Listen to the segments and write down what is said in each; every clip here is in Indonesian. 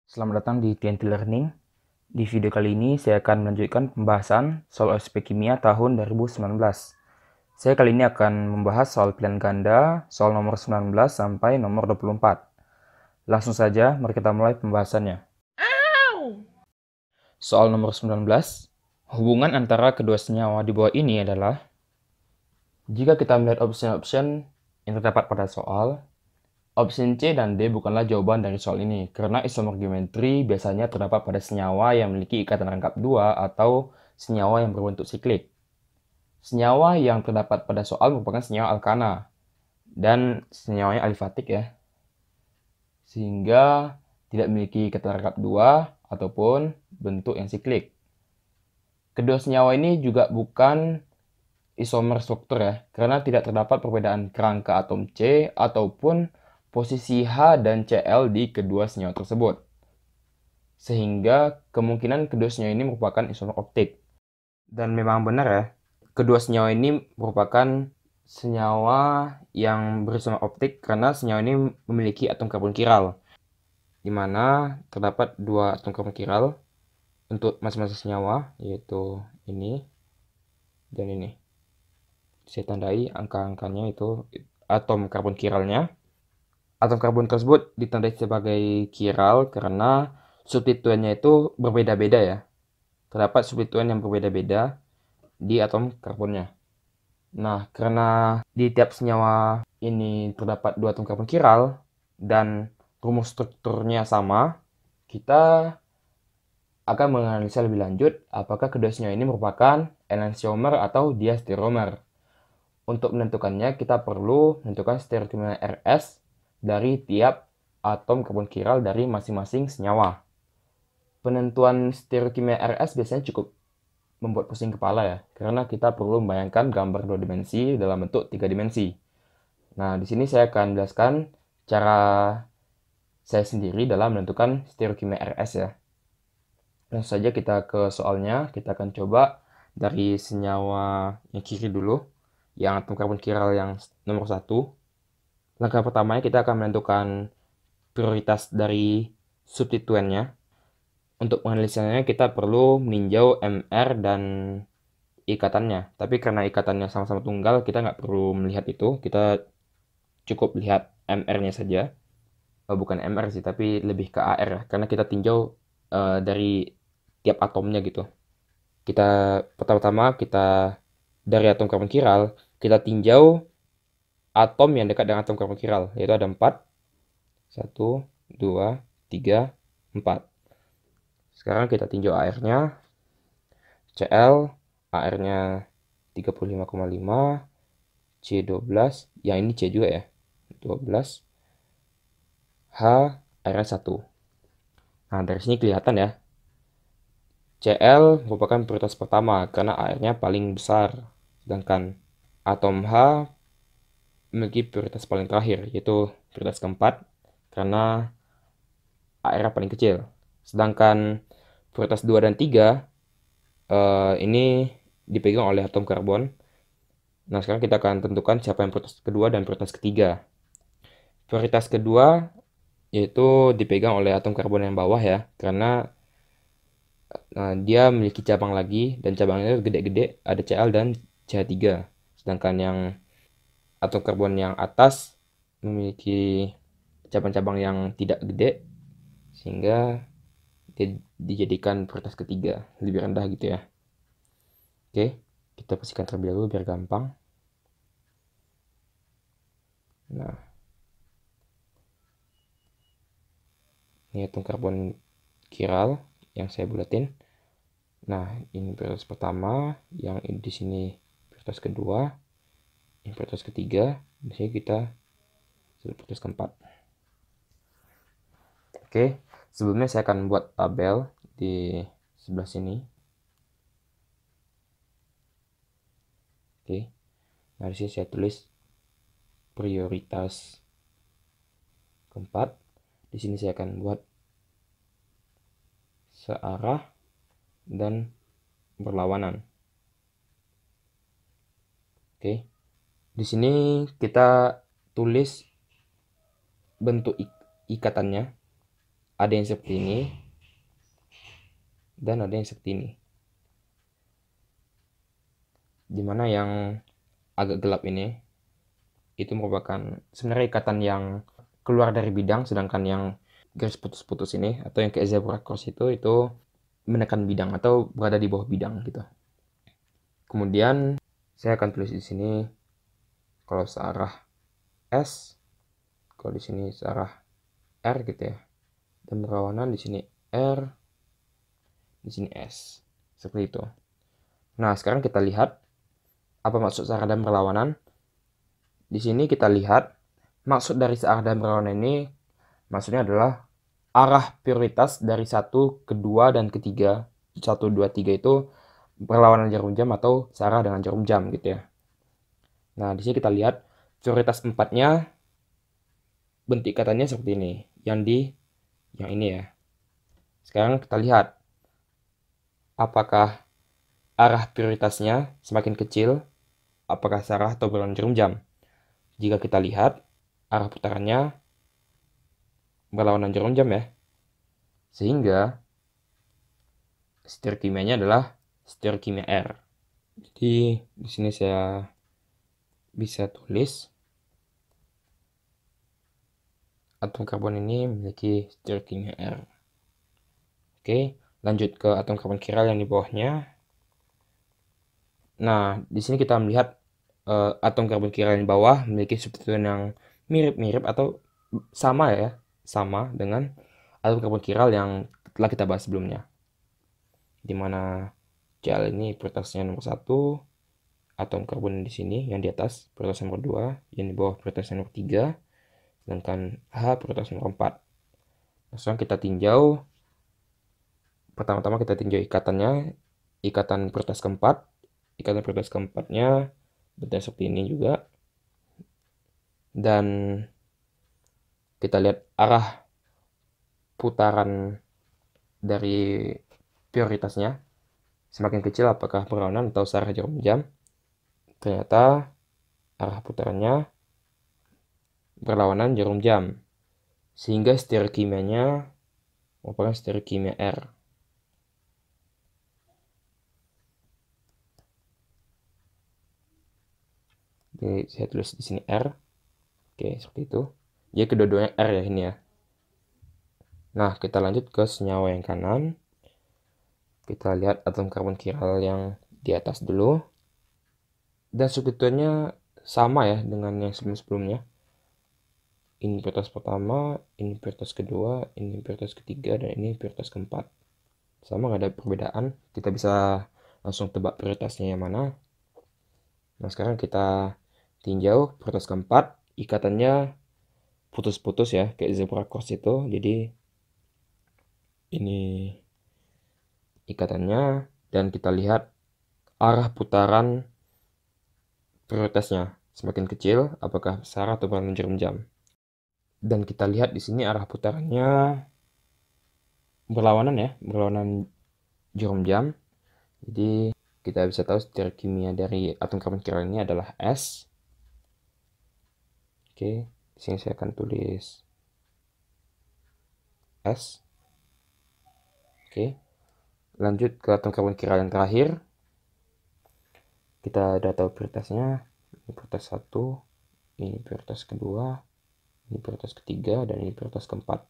Selamat datang di TNT Learning. Di video kali ini saya akan melanjutkan pembahasan soal ospek kimia tahun 2019. Saya kali ini akan membahas soal pilihan ganda, soal nomor 19 sampai nomor 24. Langsung saja, mari kita mulai pembahasannya. Soal nomor 19, hubungan antara kedua senyawa di bawah ini adalah, jika kita melihat option-option yang terdapat pada soal, opsi C dan D bukanlah jawaban dari soal ini, karena isomer geometri biasanya terdapat pada senyawa yang memiliki ikatan rangkap 2 atau senyawa yang berbentuk siklik. Senyawa yang terdapat pada soal merupakan senyawa alkana, dan senyawanya alifatik ya, sehingga tidak memiliki ikatan rangkap 2 ataupun bentuk yang siklik. Kedua senyawa ini juga bukan isomer struktur ya, karena tidak terdapat perbedaan kerangka atom C ataupun posisi H dan Cl di kedua senyawa tersebut. Sehingga kemungkinan kedua senyawa ini merupakan isomer optik. Dan memang benar ya, kedua senyawa ini merupakan senyawa yang berisomer optik karena senyawa ini memiliki atom karbon kiral, di mana terdapat dua atom karbon kiral untuk masing-masing senyawa, yaitu ini dan ini. Saya tandai angka-angkanya itu atom karbon kiralnya. Atom karbon tersebut ditandai sebagai kiral karena substituennya itu berbeda-beda ya. Terdapat substituen yang berbeda-beda di atom karbonnya. Nah, karena di tiap senyawa ini terdapat dua atom karbon kiral dan rumus strukturnya sama, kita akan menganalisa lebih lanjut apakah kedua senyawa ini merupakan enantiomer atau diastereomer. Untuk menentukannya, kita perlu menentukan stereokimia RS dari tiap atom karbon kiral dari masing-masing senyawa. Penentuan stereokimia RS biasanya cukup membuat pusing kepala ya, karena kita perlu membayangkan gambar 2 dimensi dalam bentuk 3 dimensi. Nah, di sini saya akan jelaskan cara saya sendiri dalam menentukan stereokimia RS ya. Langsung saja kita ke soalnya, kita akan coba dari senyawa yang kiri dulu, yang atom karbon kiral yang nomor 1. Langkah pertamanya kita akan menentukan prioritas dari substituennya. Untuk menganalisanya kita perlu meninjau MR dan ikatannya. Tapi karena ikatannya sama-sama tunggal, kita nggak perlu melihat itu. Kita cukup lihat MR-nya saja. Bukan MR sih, tapi lebih ke AR ya. Karena kita tinjau dari tiap atomnya gitu. Kita pertama-tama kita dari atom karbon kiral, kita tinjau atom yang dekat dengan atom karbon kiral, yaitu ada 4. 1, 2, 3, 4. Sekarang kita tinjau AR-nya. Cl, AR-nya 35,5, C12, yang ini C juga ya, 12, H, AR-nya 1. Nah, dari sini kelihatan ya, Cl merupakan prioritas pertama karena AR-nya paling besar, sedangkan atom H memiliki prioritas paling terakhir, yaitu prioritas keempat, karena AR-nya paling kecil. Sedangkan prioritas 2 dan 3 ini dipegang oleh atom karbon. Nah, sekarang kita akan tentukan siapa yang prioritas kedua dan prioritas ketiga. Prioritas kedua yaitu dipegang oleh atom karbon yang bawah ya, karena dia memiliki cabang lagi dan cabangnya gede-gede, ada Cl dan CH3. Sedangkan yang atom karbon yang atas memiliki cabang-cabang yang tidak gede, sehingga dia dijadikan prioritas ketiga, lebih rendah gitu ya. Oke, kita bersihkan terlebih dahulu biar gampang. Nah, ini atom karbon kiral yang saya bulatin. Nah, ini prioritas pertama, yang di sini prioritas kedua, ini prioritas ketiga, di sini kita prioritas keempat. Oke, sebelumnya saya akan buat tabel di sebelah sini. Oke, nah di sini saya tulis prioritas keempat. Di sini saya akan buat searah dan berlawanan. Oke, di sini kita tulis bentuk ikatannya. ada yang seperti ini dan ada yang seperti ini. Dimana yang agak gelap ini itu merupakan sebenarnya ikatan yang keluar dari bidang, sedangkan yang garis putus-putus ini atau yang kayak zebra cross itu menekan bidang atau berada di bawah bidang gitu. Kemudian saya akan tulis di sini kalau searah S, kalau di sini searah R gitu ya. Dan berlawanan di sini R, di sini S. Seperti itu. Nah, sekarang kita lihat apa maksud searah dan berlawanan. Di sini kita lihat maksud dari searah dan berlawanan ini maksudnya adalah arah prioritas dari 1 ke 2 dan ketiga. 1, 2, 3 itu berlawanan jarum jam atau searah dengan jarum jam gitu ya. Nah, di sini kita lihat prioritas 4-nya bentuk ikatannya seperti ini. Yang ini ya. Sekarang kita lihat apakah arah prioritasnya semakin kecil, apakah searah atau berlawanan jarum jam. Jika kita lihat arah putarannya berlawanan jarum jam ya. Sehingga setir kimianya adalah setir kimia R. Jadi di sini saya bisa tulis atom karbon ini memiliki setir kimia R. Oke, lanjut ke atom karbon kiral yang di bawahnya. Nah, di sini kita melihat atom karbon kiral yang di bawah memiliki substituen yang mirip-mirip atau sama ya, sama dengan atom karbon kiral yang telah kita bahas sebelumnya. Di mana Cl ini prioritasnya nomor 1, atom karbon di sini yang di atas prioritas nomor 2, yang di bawah prioritas nomor 3, sedangkan H prioritas nomor 4. Nah, sekarang kita tinjau. Pertama-tama kita tinjau ikatannya, ikatan prioritas keempat. Ikatan prioritas keempatnya bentuknya seperti ini juga. Dan kita lihat arah putaran dari prioritasnya. Semakin kecil apakah berlawanan atau searah jarum jam. Ternyata arah putarannya berlawanan jarum jam. Sehingga setir kimianya merupakan setir kimia R. Jadi saya tulis di sini R. Oke, seperti itu. Jadi kedua-duanya R ya ini ya. Nah, kita lanjut ke senyawa yang kanan. Kita lihat atom karbon kiral yang di atas dulu. Dan substituennya sama ya dengan yang sebelum-sebelumnya. Ini prioritas pertama, ini prioritas kedua, ini prioritas ketiga, dan ini prioritas keempat. Sama, nggak ada perbedaan. Kita bisa langsung tebak prioritasnya yang mana. Nah, sekarang kita tinjau prioritas keempat. Ikatannya putus-putus ya, kayak zebra cross itu. Jadi ini ikatannya, dan kita lihat arah putaran prioritasnya semakin kecil, apakah searah atau berlawanan jarum jam. Dan kita lihat di sini arah putarannya berlawanan ya, berlawanan jarum jam. Jadi kita bisa tahu setir kimia dari atom karbon kiral ini adalah S. Oke, di sini saya akan tulis S. Oke, lanjut ke atom karbon kiral yang terakhir. Kita udah tahu prioritasnya. Ini prioritas 1, ini prioritas kedua, ini prioritas ketiga, dan ini prioritas keempat.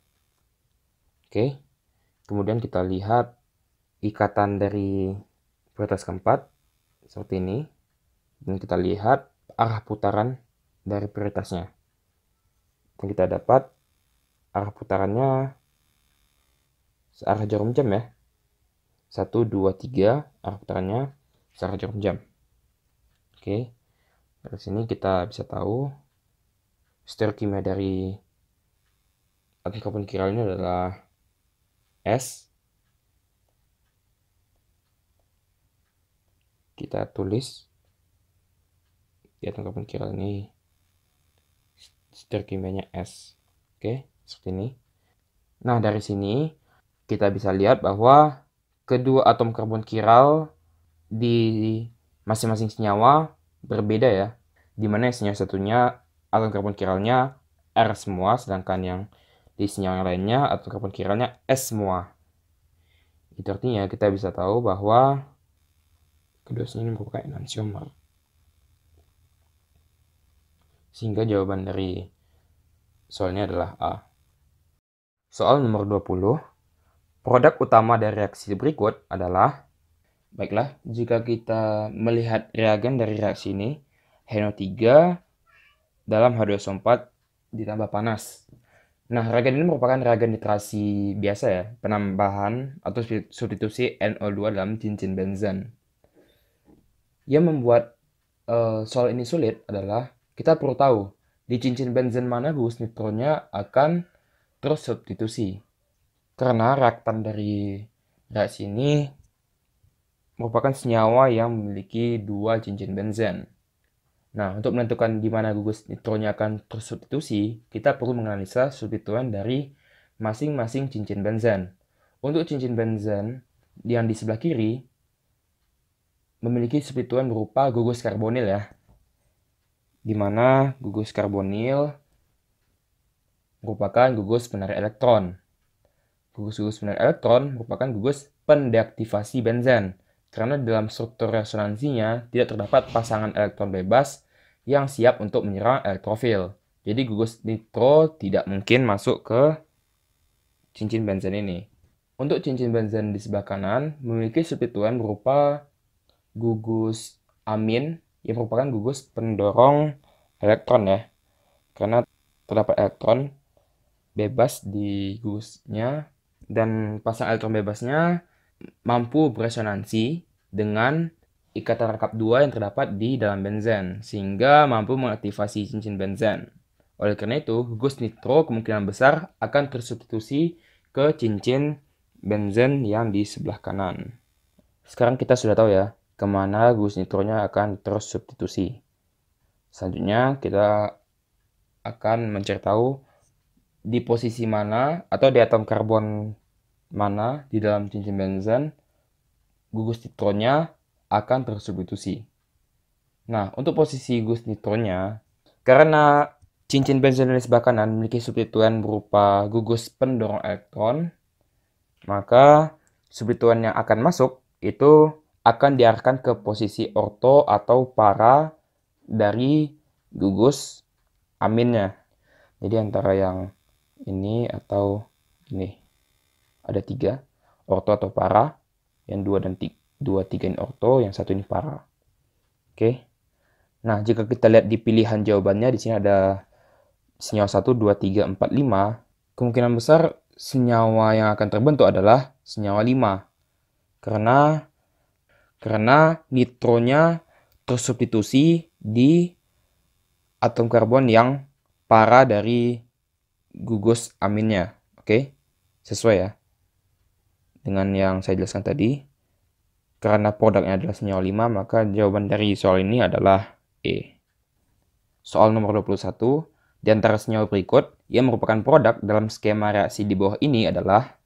Oke, kemudian kita lihat ikatan dari prioritas keempat seperti ini. Dan kita lihat arah putaran dari prioritasnya. Dan kita dapat arah putarannya searah jarum jam ya. 1, 2, 3 arah putarannya searah jarum jam. Oke, dari sini kita bisa tahu setir kimia dari atom karbon kiral ini adalah S. Kita tulis di atom karbon kiral ini setir kimianya S. Oke, seperti ini. Nah, dari sini kita bisa lihat bahwa kedua atom karbon kiral di masing-masing senyawa berbeda ya. Dimana yang senyawa satunya atom karbon kiralnya R semua, sedangkan yang di senyawa yang lainnya atom karbon kiralnya S semua. Itu artinya kita bisa tahu bahwa kedua senyawa ini merupakan enantiomer. Sehingga jawaban dari soalnya adalah A. Soal nomor 20. Produk utama dari reaksi berikut adalah, baiklah, jika kita melihat reagen dari reaksi ini, HNO3 dalam H2SO4 ditambah panas. Nah, reagen ini merupakan reagen nitrasi biasa ya, penambahan atau substitusi NO2 dalam cincin benzen. Yang membuat soal ini sulit adalah kita perlu tahu di cincin benzen mana gugus nitronnya akan tersubstitusi. Karena reaktan dari reaksi ini merupakan senyawa yang memiliki dua cincin benzen. Nah, untuk menentukan di mana gugus nitronnya akan tersubstitusi, kita perlu menganalisa substituen dari masing-masing cincin benzen. Untuk cincin benzen yang di sebelah kiri memiliki substituen berupa gugus karbonil ya, di mana gugus karbonil merupakan gugus penarik elektron. Gugus-gugus penarik elektron merupakan gugus pendeaktivasi benzen, karena dalam struktur resonansinya tidak terdapat pasangan elektron bebas yang siap untuk menyerang elektrofil. Jadi gugus nitro tidak mungkin masuk ke cincin benzen ini. Untuk cincin benzen di sebelah kanan memiliki substituen berupa gugus amin yang merupakan gugus pendorong elektron ya, karena terdapat elektron bebas di gugusnya dan pasang elektron bebasnya mampu beresonansi dengan ikatan rangkap 2 yang terdapat di dalam benzen sehingga mampu mengaktifasi cincin benzen. Oleh karena itu, gugus nitro kemungkinan besar akan tersubstitusi ke cincin benzen yang di sebelah kanan. Sekarang kita sudah tahu ya kemana gugus nitronya akan tersubstitusi. Selanjutnya kita akan mencari tahu di posisi mana atau di atom karbon mana di dalam cincin benzen gugus nitronnya akan tersubstitusi. Nah, untuk posisi gugus nitronnya, karena cincin benzen di sebelah kanan memiliki substituen berupa gugus pendorong elektron, maka substituen yang akan masuk itu akan diarahkan ke posisi orto atau para dari gugus aminnya. Jadi antara yang ini atau ini ada 3 orto atau para, yang 2 dan 3 ini orto, yang 1 ini para. Oke. Nah, jika kita lihat di pilihan jawabannya di sini ada senyawa 1, 2, 3, 4, 5. Kemungkinan besar senyawa yang akan terbentuk adalah senyawa 5. Karena nitronya tersubstitusi di atom karbon yang para dari gugus aminnya. Oke? Sesuai ya dengan yang saya jelaskan tadi. Karena produknya adalah senyawa 5, maka jawaban dari soal ini adalah E. Soal nomor 21. Di antara senyawa berikut yang merupakan produk dalam skema reaksi di bawah ini adalah,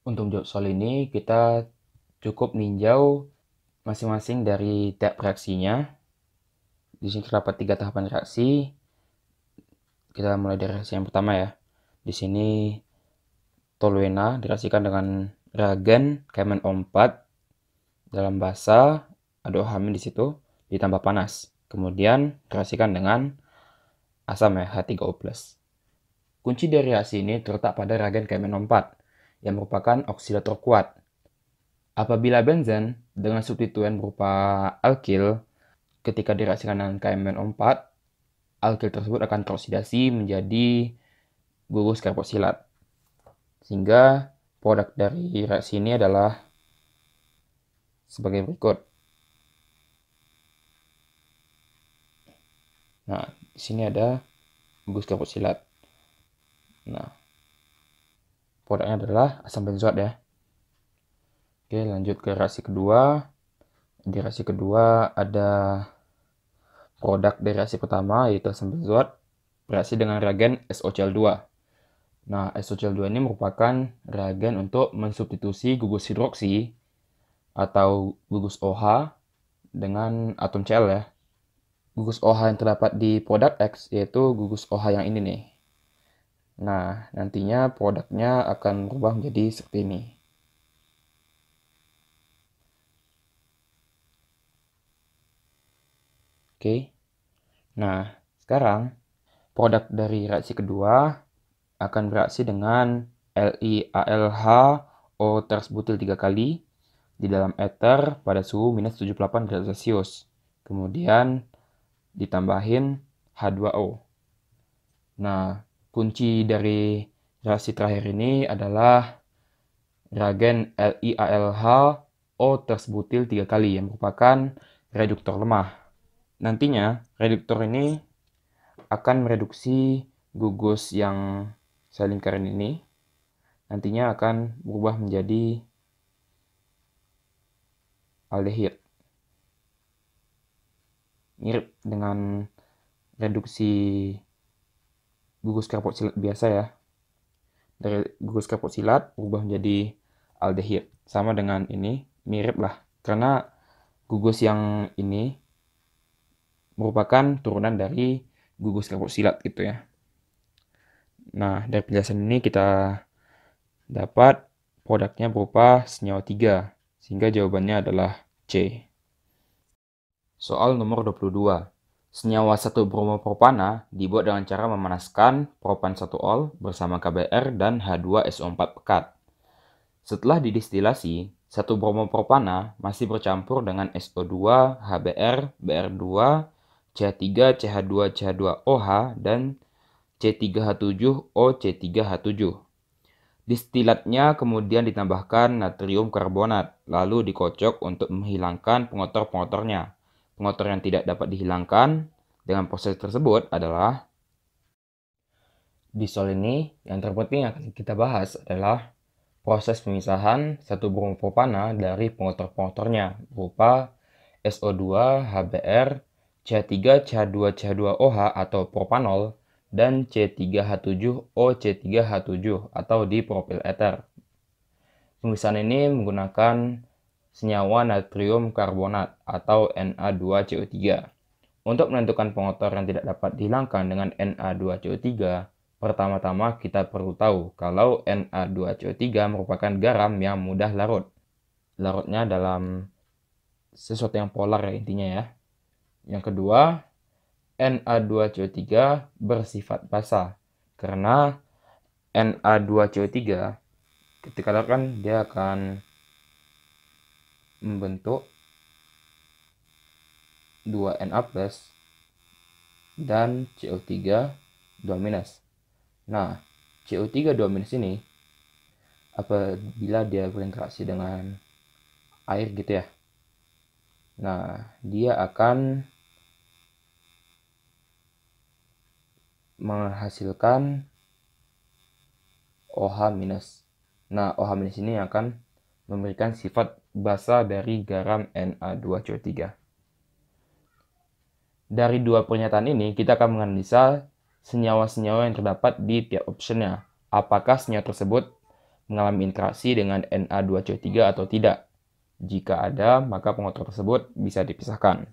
untuk menjawab soal ini kita cukup meninjau masing-masing dari tahap reaksinya. Di sini terdapat 3 tahapan reaksi. Kita mulai dari reaksi yang pertama ya. Di sini toluena direaksikan dengan reagen KMnO4 dalam basa, ada OH- di situ, ditambah panas. Kemudian reaksikan dengan asam ya, H3O+. Kunci dari reaksi ini terletak pada reagen KMnO4 yang merupakan oksidator kuat. Apabila benzen dengan substituen berupa alkil ketika direaksikan dengan KMnO4, alkil tersebut akan teroksidasi menjadi gugus karboksilat. Sehingga produk dari reaksi ini adalah sebagai berikut. Nah, di sini ada gugus karboksilat. Nah, produknya adalah asam benzoat ya. Oke, lanjut ke reaksi kedua. Di reaksi kedua ada produk dari reaksi pertama yaitu asam benzoat bereaksi dengan reagen SOCl2. Nah, SOCl2 ini merupakan reagen untuk mensubstitusi gugus hidroksi atau gugus OH dengan atom Cl ya. Gugus OH yang terdapat di produk X yaitu gugus OH yang ini nih. Nah, nantinya produknya akan berubah menjadi seperti ini. Oke. Nah, sekarang produk dari reaksi kedua akan bereaksi dengan LiAlH O tersbutil 3 kali di dalam ether pada suhu minus 78 derajat Celcius. Kemudian ditambahin H2O. Nah, kunci dari reaksi terakhir ini adalah reagen LiAlH O tersbutil 3 kali yang merupakan reduktor lemah. Nantinya, reduktor ini akan mereduksi gugus yang saya lingkarin ini. Nantinya akan berubah menjadi aldehid. Mirip dengan reduksi gugus karboksilat biasa ya. Dari gugus karboksilat berubah menjadi aldehid. Sama dengan ini, mirip lah. Karena gugus yang ini merupakan turunan dari gugus karboksilat gitu ya. Nah, dari penjelasan ini kita dapat produknya berupa senyawa 3, sehingga jawabannya adalah C. Soal nomor 22. Senyawa 1-bromopropana dibuat dengan cara memanaskan propan 1-ol bersama KBr dan H2SO4 pekat. Setelah didistilasi, 1-bromopropana masih bercampur dengan SO2, HBr, Br2, CH3, CH2, CH2OH, dan C3H7O, C3H7. Distilatnya kemudian ditambahkan natrium karbonat, lalu dikocok untuk menghilangkan pengotor-pengotornya. Pengotor yang tidak dapat dihilangkan dengan proses tersebut adalah di soal ini yang terpenting yang akan kita bahas adalah proses pemisahan 1-bromopropana dari pengotor-pengotornya berupa SO2, HBr, CH3, CH2, CH2OH atau propanol, dan C3H7O, C3H7 atau dipropil ether. Pemisahan ini menggunakan senyawa natrium karbonat atau Na2CO3. Untuk menentukan pengotor yang tidak dapat dihilangkan dengan Na2CO3, pertama-tama kita perlu tahu kalau Na2CO3 merupakan garam yang mudah larut. Larutnya dalam sesuatu yang polar ya intinya ya. Yang kedua, Na2CO3 bersifat basa. Karena Na2CO3 ketika larut kan dia akan membentuk 2Na+ dan CO3 2-. Nah, CO3 2- ini apabila dia berinteraksi dengan air gitu ya. Nah, dia akan menghasilkan OH-. Nah, OH- ini akan memberikan sifat basa dari garam Na2CO3. Dari dua pernyataan ini, kita akan menganalisa senyawa-senyawa yang terdapat di tiap optionnya. Apakah senyawa tersebut mengalami interaksi dengan Na2CO3 atau tidak? Jika ada, maka pengotor tersebut bisa dipisahkan.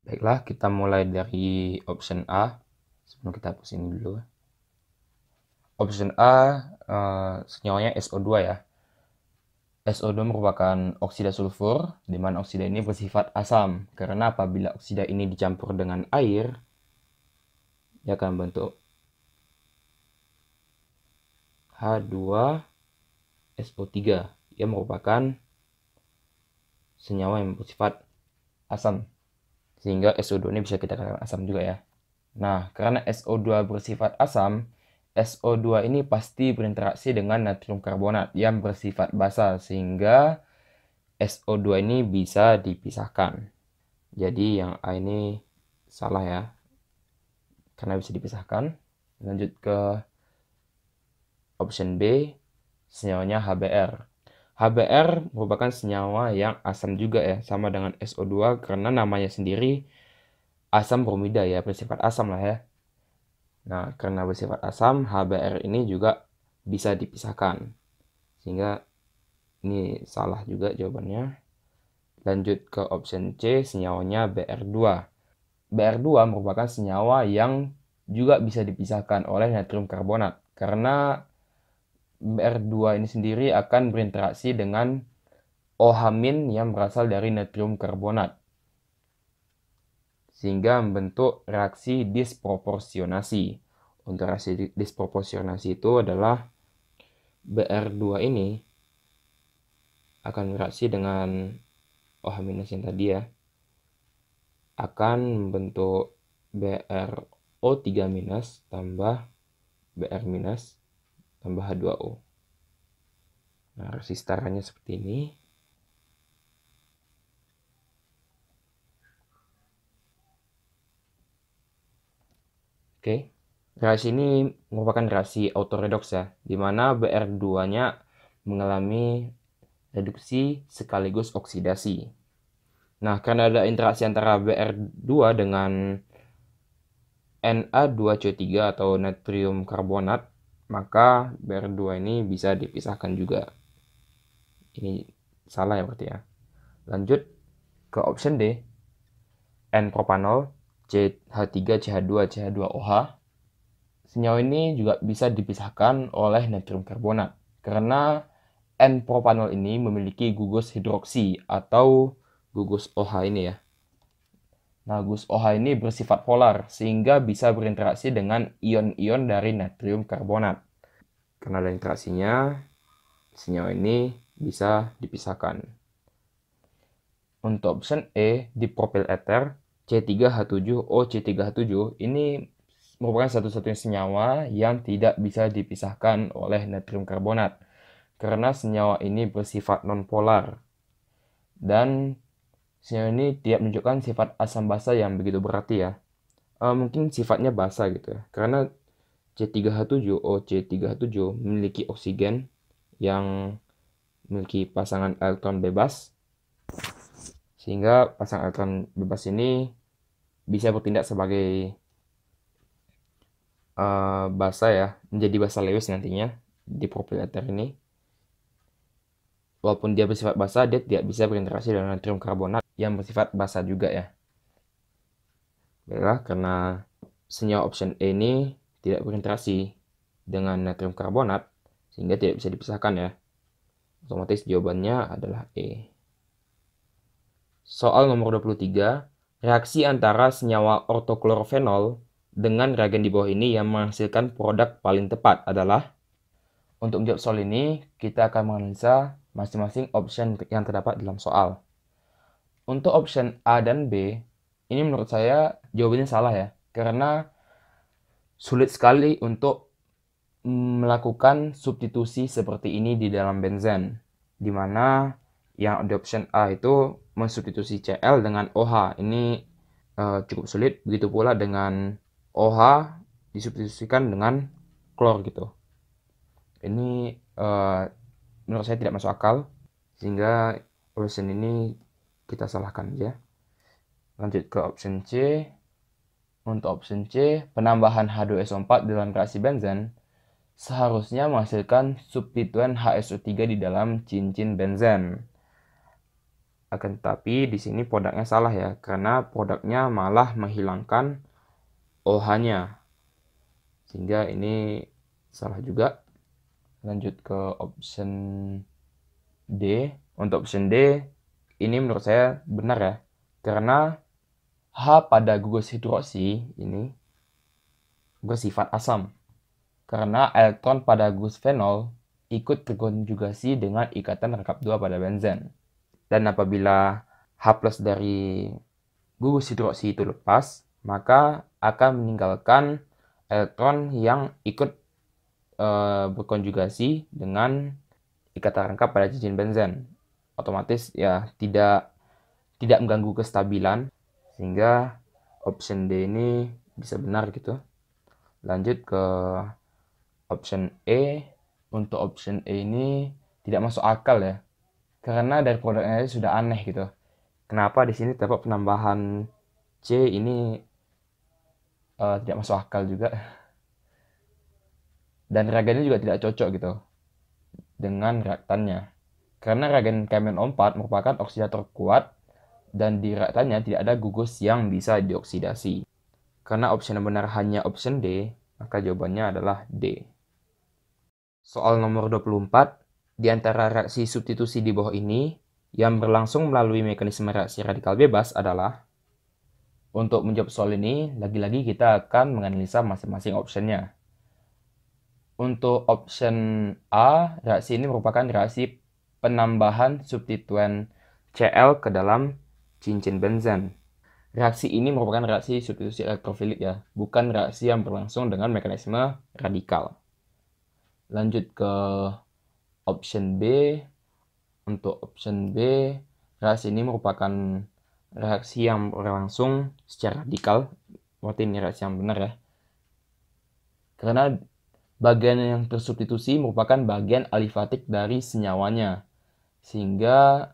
Baiklah, kita mulai dari option A. Sebelum kita hapus ini dulu. Option A, senyawanya SO2 ya. SO2 merupakan oksida sulfur, di mana oksida ini bersifat asam. Karena apabila oksida ini dicampur dengan air, dia akan membentuk H2SO3 yang merupakan senyawa yang bersifat asam. Sehingga SO2 ini bisa kita katakan asam juga ya. Nah, karena SO2 bersifat asam, SO2 ini pasti berinteraksi dengan natrium karbonat yang bersifat basa, sehingga SO2 ini bisa dipisahkan. Jadi yang A ini salah ya, karena bisa dipisahkan. Lanjut ke option B, senyawanya HBr. HBr merupakan senyawa yang asam juga ya, sama dengan SO2 karena namanya sendiri asam bromida ya, bersifat asam lah ya. Nah, karena bersifat asam, HBr ini juga bisa dipisahkan. Sehingga ini salah juga jawabannya. Lanjut ke option C, senyawanya Br2. Br2 merupakan senyawa yang juga bisa dipisahkan oleh natrium karbonat. karena Br2 ini sendiri akan berinteraksi dengan OH- yang berasal dari natrium karbonat, sehingga membentuk reaksi disproporsionasi. Untuk reaksi disproporsionasi itu adalah Br2 ini akan bereaksi dengan OH- yang tadi ya, akan membentuk BrO3- tambah Br- tambah H2O. Nah, reaksi setaranya seperti ini. Oke, reaksi ini merupakan reaksi autoredoks ya, di mana Br2-nya mengalami reduksi sekaligus oksidasi. Nah, karena ada interaksi antara Br2 dengan Na2CO3 atau natrium karbonat, maka Br2 ini bisa dipisahkan juga. Ini salah ya berarti ya. Lanjut ke option D, N-propanol, CH3, CH2OH. Senyawa ini juga bisa dipisahkan oleh natrium karbonat, karena N-propanol ini memiliki gugus hidroksi atau gugus OH ini ya. Nah, gugus OH ini bersifat polar, sehingga bisa berinteraksi dengan ion-ion dari natrium karbonat. Karena ada interaksinya, senyawa ini bisa dipisahkan. Untuk option E, dipropil eter, C3H7OC3H7, ini merupakan satu-satunya senyawa yang tidak bisa dipisahkan oleh natrium karbonat, karena senyawa ini bersifat nonpolar. Dan senyawa ini tidak menunjukkan sifat asam basa yang begitu berarti ya. Mungkin sifatnya basa gitu ya. Karena C3H7OC3H7 memiliki oksigen yang memiliki pasangan elektron bebas, sehingga pasangan elektron bebas ini bisa bertindak sebagai basa ya, menjadi basa Lewis nantinya di propil eter ini. Walaupun dia bersifat basa, dia tidak bisa berinteraksi dengan natrium karbonat yang bersifat basa juga ya. Baiklah, karena senyawa option E ini tidak berinteraksi dengan natrium karbonat, sehingga tidak bisa dipisahkan ya. Otomatis jawabannya adalah E. Soal nomor 23, reaksi antara senyawa ortoklorofenol dengan reagen di bawah ini yang menghasilkan produk paling tepat adalah. Untuk menjawab soal ini, kita akan menganalisa masing-masing option yang terdapat dalam soal. Untuk option A dan B, ini menurut saya jawabannya salah ya, karena sulit sekali untuk melakukan substitusi seperti ini di dalam benzen, di mana yang di option A itu mensubstitusi Cl dengan OH. Ini cukup sulit, begitu pula dengan OH disubstitusikan dengan klor gitu. Ini menurut saya tidak masuk akal, sehingga option ini kita salahkan aja. Lanjut ke option C. Untuk option C, penambahan H2SO4 dalam reaksi benzen seharusnya menghasilkan substituen HSO3 di dalam cincin benzen. Akan tetapi di sini produknya salah ya, karena produknya malah menghilangkan OH-nya. Sehingga ini salah juga. Lanjut ke option D. Untuk option D, ini menurut saya benar ya, karena H pada gugus hidroksi ini bersifat asam, karena elektron pada gugus fenol ikut terkonjugasi dengan ikatan rangkap 2 pada benzen. Dan apabila H+ dari gugus hidroksi itu lepas, maka akan meninggalkan elektron yang ikut berkonjugasi dengan ikatan rangkap pada cincin benzen. Otomatis ya tidak mengganggu kestabilan, sehingga option D ini bisa benar gitu. Lanjut ke option E. Untuk option E ini tidak masuk akal ya, karena dari produknya sudah aneh gitu. Kenapa di sini terdapat penambahan C ini tidak masuk akal juga. Dan reagennya juga tidak cocok gitu dengan reaktannya. Karena reagen KMnO4 merupakan oksidator kuat, dan di reaktannya tidak ada gugus yang bisa dioksidasi. Karena opsi yang benar hanya option D, maka jawabannya adalah D. Soal nomor 24, di antara reaksi substitusi di bawah ini, yang berlangsung melalui mekanisme reaksi radikal bebas adalah, untuk menjawab soal ini, lagi-lagi kita akan menganalisa masing-masing optionnya. Untuk option A, reaksi ini merupakan reaksi penambahan substituen Cl ke dalam cincin benzen. Reaksi ini merupakan reaksi substitusi elektrofilik ya, bukan reaksi yang berlangsung dengan mekanisme radikal. Lanjut ke option B. Untuk option B, reaksi ini merupakan reaksi yang berlangsung secara radikal. Berarti ini reaksi yang benar ya. Karena bagian yang tersubstitusi merupakan bagian alifatik dari senyawanya, sehingga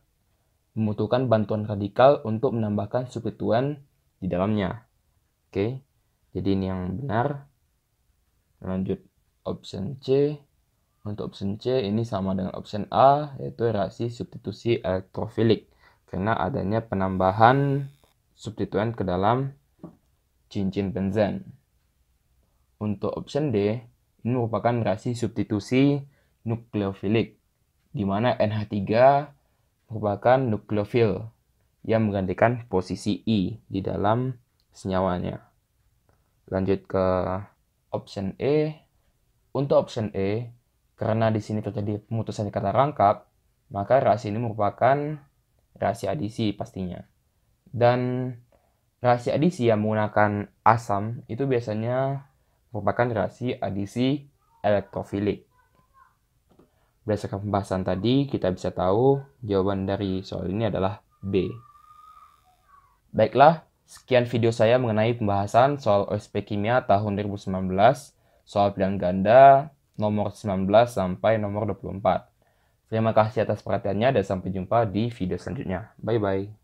membutuhkan bantuan radikal untuk menambahkan substituen di dalamnya. Oke, jadi ini yang benar. Lanjut option C. Untuk option C ini sama dengan option A, yaitu reaksi substitusi elektrofilik, karena adanya penambahan substituen ke dalam cincin benzen. Untuk option D, ini merupakan reaksi substitusi nukleofilik, di mana NH3 merupakan nukleofil yang menggantikan posisi I di dalam senyawanya. Lanjut ke option E. Untuk option E, karena di sini terjadi pemutusan kata rangkap, maka reaksi ini merupakan reaksi adisi pastinya. Dan reaksi adisi yang menggunakan asam itu biasanya merupakan reaksi adisi elektrofilik. Berdasarkan pembahasan tadi, kita bisa tahu jawaban dari soal ini adalah B. Baiklah, sekian video saya mengenai pembahasan soal OSP Kimia tahun 2019, soal pilihan ganda nomor 19 sampai nomor 24. Terima kasih atas perhatiannya dan sampai jumpa di video selanjutnya. Bye-bye.